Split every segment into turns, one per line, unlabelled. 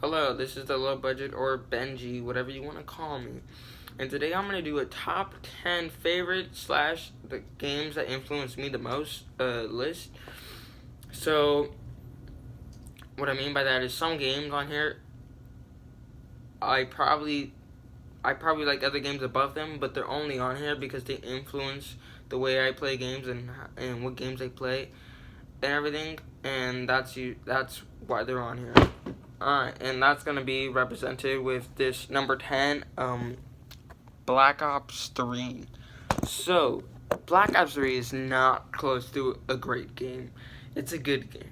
Hello, this is the low budget or Benji, whatever you want to call me. And today I'm going to do a top 10 favorite slash the games that influenced me the most list. So, what I mean by that is some games on here, I probably like other games above them, but they're only on here because they influence the way I play games and what games I play and everything, and that's why they're on here. Alright, and that's going to be represented with this number 10, Black Ops 3. So, Black Ops 3 is not close to a great game. It's a good game.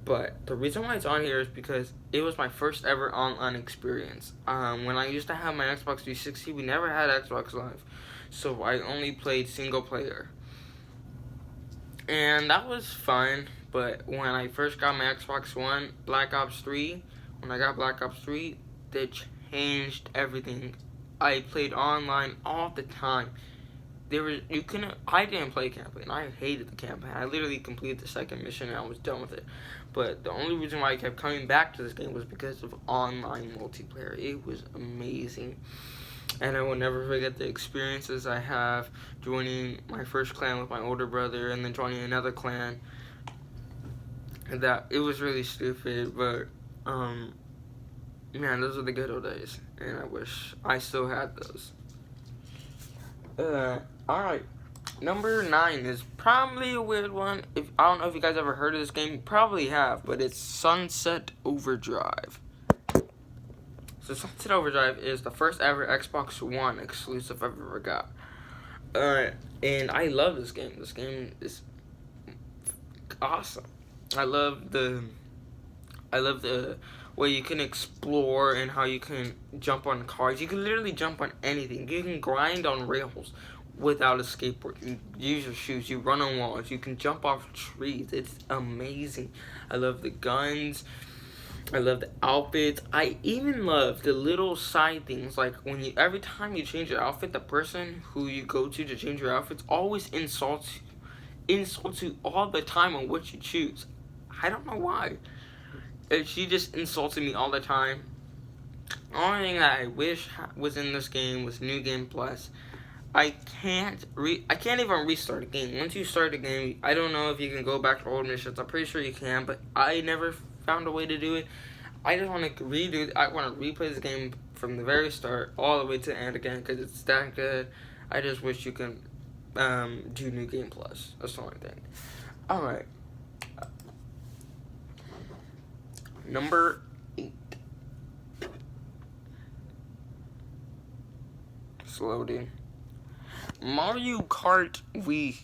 But the reason why it's on here is because it was my first ever online experience. When I used to have my Xbox 360, we never had Xbox Live. So I only played single player. And that was fine. But when I first got my Xbox One, Black Ops 3, when I got Black Ops 3, they changed everything. I played online all the time. I didn't play campaign. I hated the campaign. I literally completed the second mission and I was done with it. But the only reason why I kept coming back to this game was because of online multiplayer. It was amazing. And I will never forget the experiences I have joining my first clan with my older brother and then joining another clan. That it was really stupid, but man, those were the good old days, and I wish I still had those. Alright, number 9 is probably a weird one. I don't know if you guys ever heard of this game. You probably have, but it's Sunset Overdrive. So Sunset Overdrive is the first ever Xbox One exclusive I've ever got. And I love this game. This game is awesome. I love the way you can explore and how you can jump on cars. You can literally jump on anything. You can grind on rails without a skateboard. You use your shoes. You run on walls. You can jump off trees. It's amazing. I love the guns. I love the outfits. I even love the little side things. Like every time you change your outfit, the person who you go to change your outfits always insults you all the time on what you choose. I don't know why. She just insulted me all the time. The only thing that I wish was in this game was New Game Plus. I can't even restart a game. Once you start a game, I don't know if you can go back to old missions. I'm pretty sure you can, but I never found a way to do it. I just want to I want to replay this game from the very start all the way to the end again because it's that good. I just wish you can do New Game Plus. That's the only thing. Alright. Number 8. Slow down. Mario Kart Wii.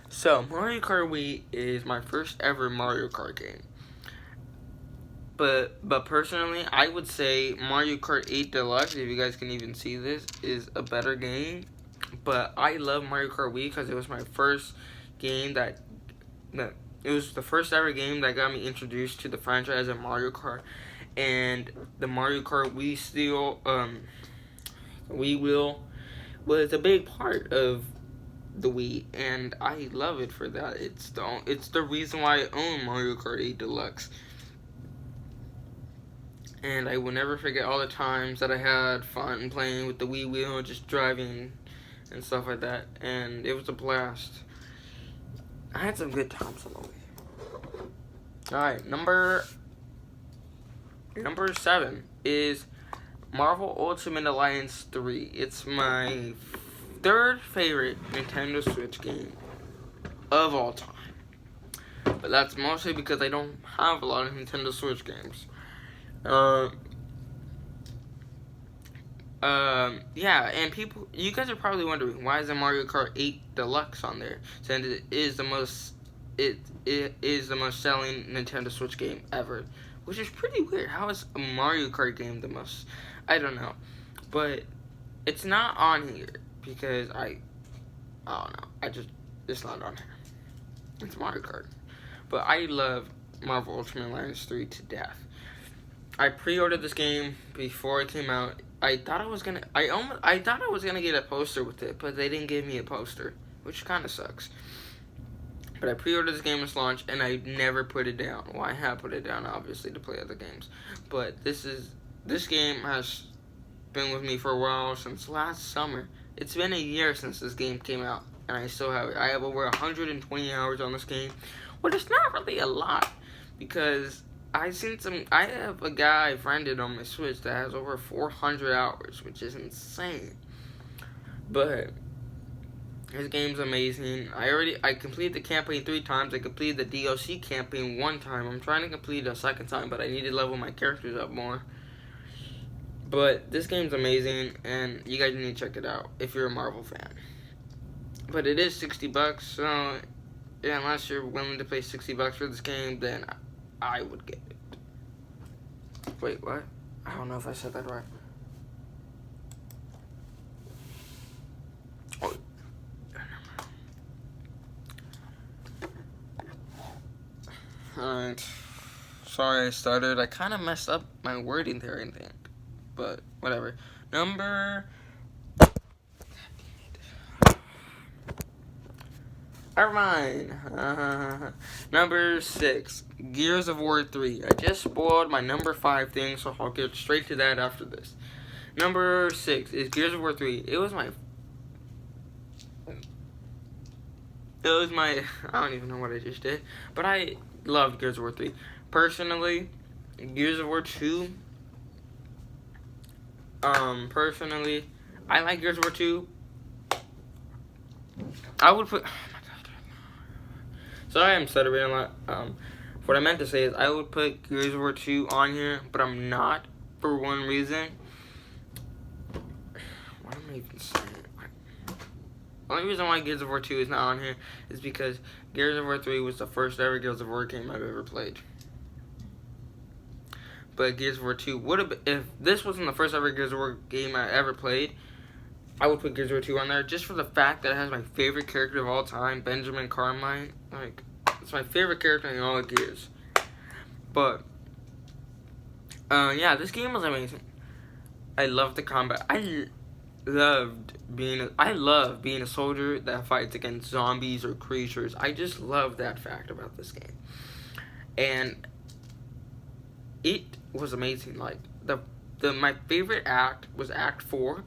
So, Mario Kart Wii is my first ever Mario Kart game. But personally, I would say Mario Kart 8 Deluxe, if you guys can even see this, is a better game. But I love Mario Kart Wii because it was my first game it was the first ever game that got me introduced to the franchise of Mario Kart, and the Mario Kart Wii Wheel was a big part of the Wii, and I love it for that. It's the reason why I own Mario Kart 8 Deluxe, and I will never forget all the times that I had fun playing with the Wii Wheel, just driving and stuff like that, and it was a blast. I had some good times on the Wii. Alright, number 7 is Marvel Ultimate Alliance 3. It's my third favorite Nintendo Switch game of all time. But that's mostly because I don't have a lot of Nintendo Switch games. Yeah, and you guys are probably wondering, why isn't Mario Kart 8 Deluxe on there? Since it is the most selling Nintendo Switch game ever, which is pretty weird. How is a Mario Kart game the most? I don't know, but it's not on here because I don't know. It's not on here. It's Mario Kart, but I love Marvel Ultimate Alliance 3 to death. I pre-ordered this game before it came out. I thought I was gonna get a poster with it, but they didn't give me a poster, which kind of sucks. But I pre-ordered this game at its launch, and I never put it down. Well, I have put it down, obviously, to play other games. But this game has been with me for a while, since last summer. It's been a year since this game came out, and I still have it. I have over 120 hours on this game, which is not really a lot, because I have a guy friended on my Switch that has over 400 hours, which is insane. But this game's amazing. I completed the campaign 3 times. I completed the DLC campaign 1 time. I'm trying to complete it a second time, but I need to level my characters up more. But this game's amazing, and you guys need to check it out if you're a Marvel fan. But it is $60, so yeah, unless you're willing to pay $60 for this game, then I would get it. Wait, what? I don't know if I said that right. Oh. Alright. Sorry I stuttered. I kind of messed up my wording there, I think. But, whatever. Never mind. Number 6. Gears of War 3. I just spoiled my number 5 thing, so I'll get straight to that after this. Number 6 is Gears of War 3. It was my I don't even know what I just did, but I loved Gears of War 3. Personally, Gears of War 2, personally, I like Gears of War 2. I would put, oh my god, sorry I'm stuttering a lot. What I meant to say is I would put Gears of War 2 on here, but I'm not, for one reason. What am I even saying? The only reason why Gears of War 2 is not on here is because Gears of War 3 was the first ever Gears of War game I've ever played. But Gears of War 2 would have been, if this wasn't the first ever Gears of War game I ever played, I would put Gears of War 2 on there just for the fact that it has my favorite character of all time, Benjamin Carmine. Like, it's my favorite character in all of Gears. But, yeah, this game was amazing. I loved the combat. I love being a soldier that fights against zombies or creatures. I just love that fact about this game. And it was amazing. Like, my favorite act was Act 4.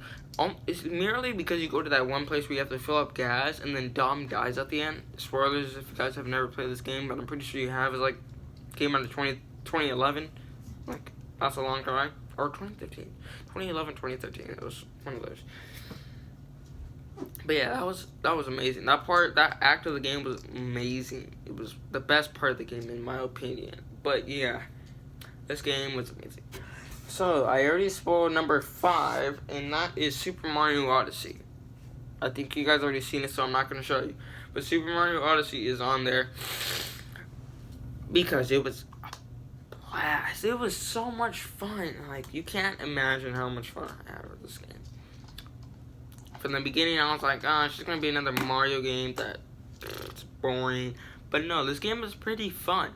It's merely because you go to that one place where you have to fill up gas, and then Dom dies at the end. Spoilers if you guys have never played this game, but I'm pretty sure you have. It's like, came out in 2011. Like, that's a long time. Or 2015. 2011, 2013. It was one of those. But yeah, that was amazing. That act of the game was amazing. It was the best part of the game, in my opinion. But yeah, this game was amazing. So, I already spoiled number 5, and that is Super Mario Odyssey. I think you guys already seen it, so I'm not going to show you. But Super Mario Odyssey is on there because it was a blast. It was so much fun. Like, you can't imagine how much fun I had with this game. From the beginning, I was like, oh, it's just going to be another Mario game it's boring. But no, this game is pretty fun.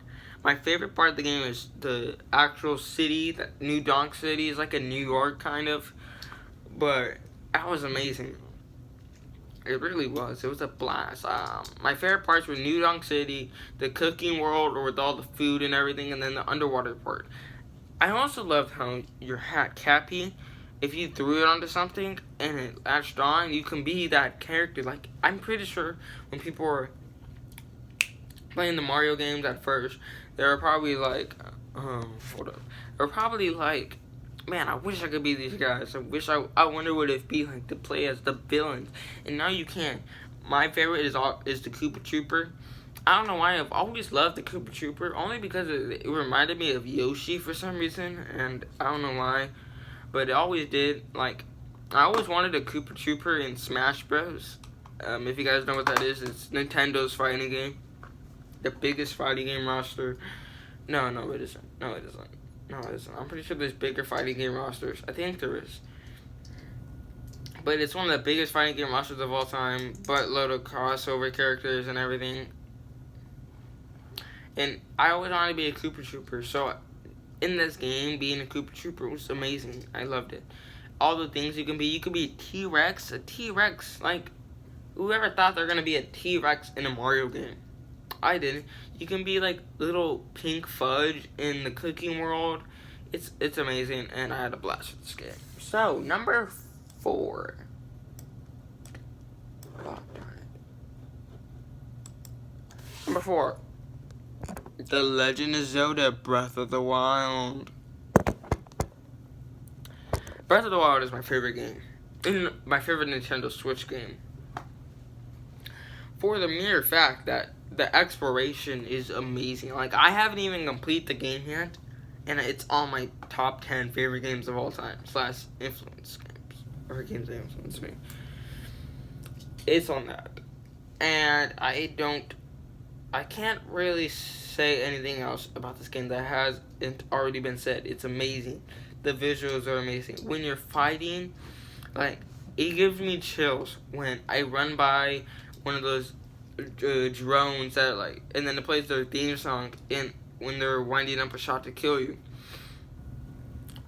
My favorite part of the game is the actual city, the New Donk City is like a New York kind of, but that was amazing. It really was. It was a blast. My favorite parts were New Donk City, the cooking world with all the food and everything, and then the underwater part. I also loved how your hat, Cappy, if you threw it onto something and it latched on, you can be that character. Like, I'm pretty sure when people were playing the Mario games at first, they were probably like, hold up. They were probably like, man, I wish I could be these guys. I wonder what it'd be like to play as the villains. And now you can. My favorite is the Koopa Trooper. I don't know why, I've always loved the Koopa Trooper, only because it reminded me of Yoshi for some reason, and I don't know why, but it always did. Like, I always wanted a Koopa Trooper in Smash Bros. If you guys know what that is, it's Nintendo's fighting game. The biggest fighting game roster. No, it isn't. No, it isn't. I'm pretty sure there's bigger fighting game rosters. I think there is. But it's one of the biggest fighting game rosters of all time. Buttload of crossover characters and everything. And I always wanted to be a Koopa Trooper. So, in this game, being a Koopa Trooper was amazing. I loved it. All the things you can be. You could be a T-Rex. Like, whoever thought they're going to be a T-Rex in a Mario game? I didn't. You can be like little pink fudge in the cooking world. It's amazing, and I had a blast with this game. So, number 4. Oh, darn it. Number 4. The Legend of Zelda Breath of the Wild. Breath of the Wild is my favorite game. And my favorite Nintendo Switch game. For the mere fact that the exploration is amazing. Like, I haven't even completed the game yet, and it's on my top 10 favorite games of all time. / influence games. Or games that influence me. It's on that. And I can't really say anything else about this game that hasn't already been said. It's amazing. The visuals are amazing. When you're fighting, like, it gives me chills when I run by one of those drones that, like, and then it plays their theme song and when they're winding up a shot to kill you.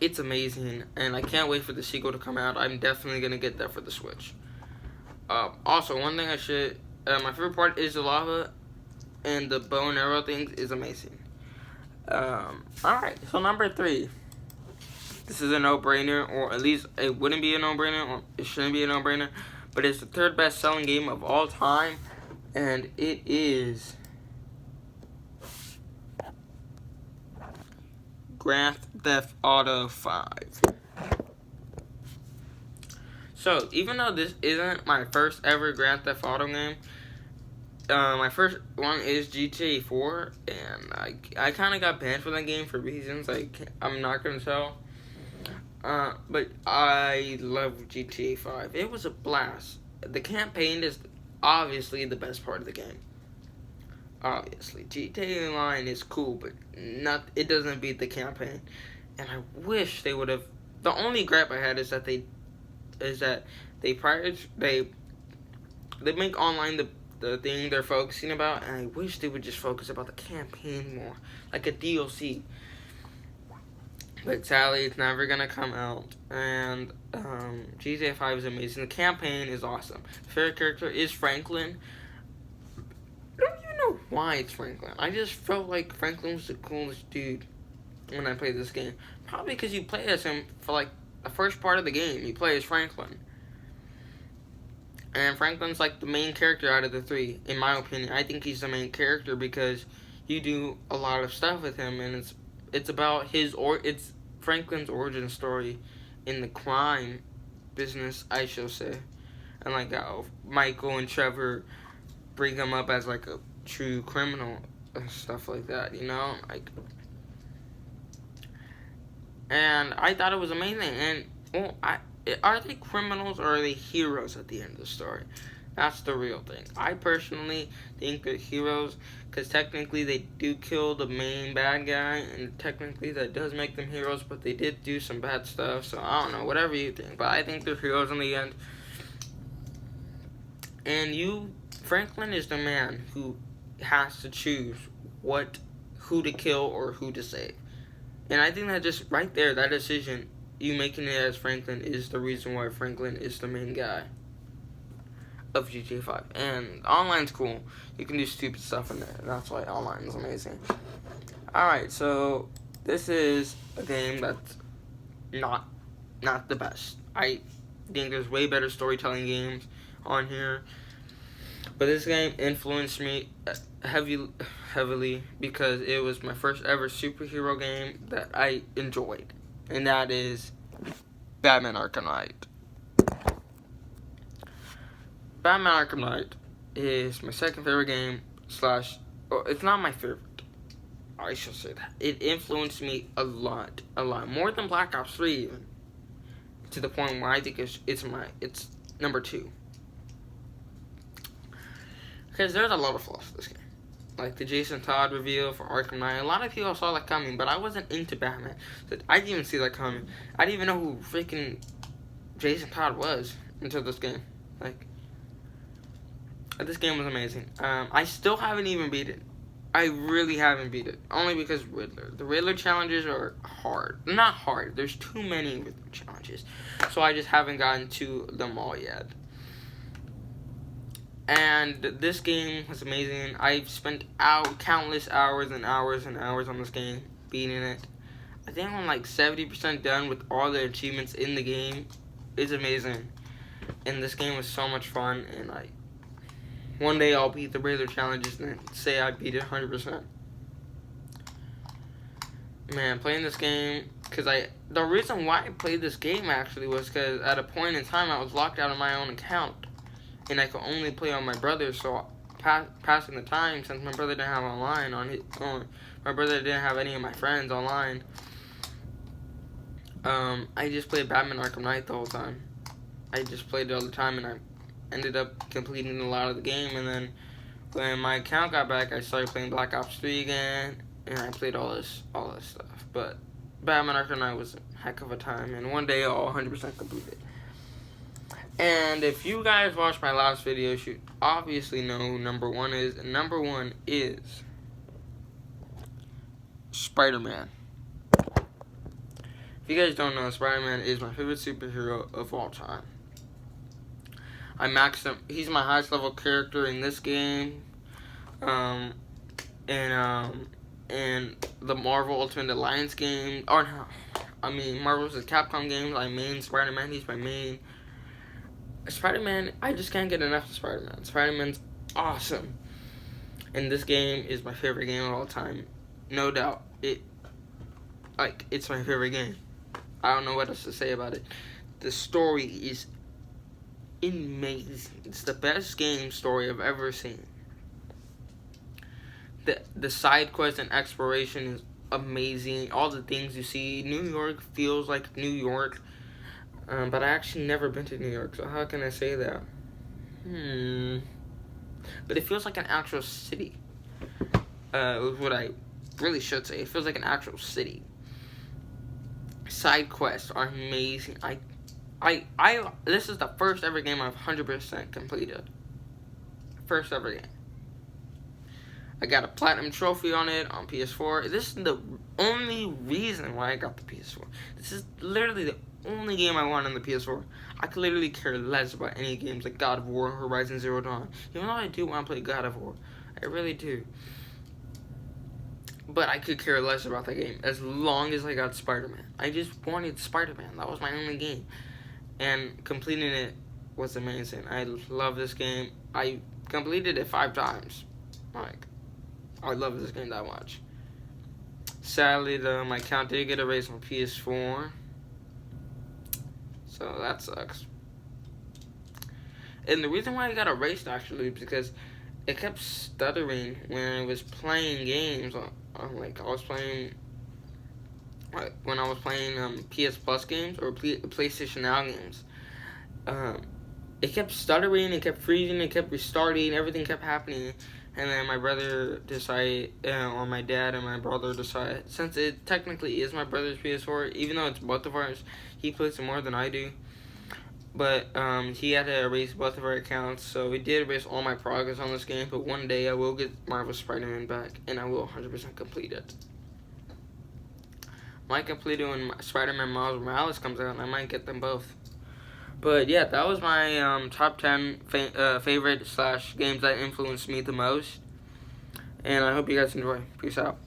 It's amazing, and I can't wait for the sequel to come out. I'm definitely gonna get that for the Switch. Also, one thing my favorite part is the lava, and the bow and arrow things is amazing. Alright, so number 3. This is a no-brainer, or at least it wouldn't be a no-brainer, or it shouldn't be a no-brainer, but it's the 3rd best-selling game of all time, and it is Grand Theft Auto 5. So, even though this isn't my first ever Grand Theft Auto game, my first one is GTA 4, and I kind of got banned from that game for reasons I'm not going to tell. But I love GTA 5. It was a blast. The campaign is obviously the best part of the game. Obviously, GTA Online is cool, but it doesn't beat the campaign. And I wish they would have. The only gripe I had is that they make online the thing they're focusing about, and I wish they would just focus about the campaign more, like a DLC. But sadly, it's never gonna come out. And GTA 5 is amazing. The campaign is awesome. The favorite character is Franklin. I don't even know why it's Franklin. I just felt like Franklin was the coolest dude when I played this game. Probably because you play as him for like the first part of the game. You play as Franklin. And Franklin's like the main character out of the 3, in my opinion. I think he's the main character because you do a lot of stuff with him, and it's about it's Franklin's origin story in the crime business, I shall say. And like how Michael and Trevor bring him up as like a true criminal and stuff like that, you know? And I thought it was amazing. And well, are they criminals or are they heroes at the end of the story? That's the real thing. I personally think they're heroes because technically they do kill the main bad guy, and technically that does make them heroes, but they did do some bad stuff, so I don't know, whatever you think. But I think they're heroes in the end. And Franklin is the man who has to choose who to kill or who to save. And I think that just right there, that decision, you making it as Franklin, is the reason why Franklin is the main guy of GTA 5. And online's cool. You can do stupid stuff in there. That's why online is amazing. Alright, so this is a game that's not the best. I think there's way better storytelling games on here. But this game influenced me heavily because it was my first ever superhero game that I enjoyed. And that is Batman Arkham Knight. Batman Arkham Knight is my second favorite game it's not my favorite. I should say that. It influenced me a lot. More than Black Ops 3 even. To the point where I think it's number 2. Because there's a lot of flaws in this game. Like the Jason Todd reveal for Arkham Knight. A lot of people saw that coming, but I wasn't into Batman. So I didn't even see that coming. I didn't even know who freaking Jason Todd was until this game. This game was amazing. I still haven't even beat it. I really haven't beat it. Only because Riddler. The Riddler challenges are hard. Not hard. There's too many Riddler challenges. So I just haven't gotten to them all yet. And this game was amazing. I've spent countless hours and hours and hours on this game, beating it. I think I'm like 70% done with all the achievements in the game. It's amazing. And this game was so much fun. And one day I'll beat the regular challenges and say I beat it 100%. Man, playing this game, the reason why I played this game actually was because at a point in time I was locked out of my own account. And I could only play on my brother, so passing the time, since my brother didn't have online my brother didn't have any of my friends online. I just played Batman Arkham Knight the whole time. I just played it all the time, and I ended up completing a lot of the game. And then when my account got back, I started playing Black Ops 3 again, and I played all this stuff. But Batman Arkham Knight was a heck of a time, and one day I'll 100% complete it. And if you guys watched my last video, you should obviously know who number one is. And number one is SpiderMan. If you guys don't know, SpiderMan is my favorite superhero of all time. I maxed him. He's my highest level character in this game. And the Marvel Ultimate Alliance game. Marvel vs. Capcom games. I main Spider-Man. He's my main. Spider-Man, I just can't get enough of Spider-Man. Spider-Man's awesome. And this game is my favorite game of all time. No doubt. It's my favorite game. I don't know what else to say about it. The story is amazing. It's the best game story I've ever seen. The side quest and exploration is amazing. All the things you see. New York feels like New York. But I actually never been to New York, so how can I say that? But it feels like an actual city. What I really should say. It feels like an actual city. Side quests are amazing. This is the first ever game I've 100% completed. First ever game. I got a platinum trophy on it on PS4. This is the only reason why I got the PS4. This is literally the only game I want on the PS4. I could literally care less about any games like God of War, Horizon Zero Dawn. Even though I do want to play God of War. I really do. But I could care less about that game as long as I got Spider-Man. I just wanted Spider-Man. That was my only game. And completing it was amazing. I love this game. I completed it 5 times. I love this game that much. Sadly, though, my account did get erased on PS4. So that sucks. And the reason why I got erased actually is because it kept stuttering when I was playing games. When I was playing PS Plus games or PlayStation Now games. It kept stuttering, it kept freezing, it kept restarting, everything kept happening. And then my brother decided, or my dad and my brother decided, since it technically is my brother's PS4, even though it's both of ours, he plays it more than I do. But he had to erase both of our accounts, so we did erase all my progress on this game. But one day I will get Marvel Spider-Man back, and I will 100% complete it. Might complete it when Spider-Man Miles Morales comes out, and I might get them both. But yeah, that was my top 10 favorite / games that influenced me the most. And I hope you guys enjoy. Peace out.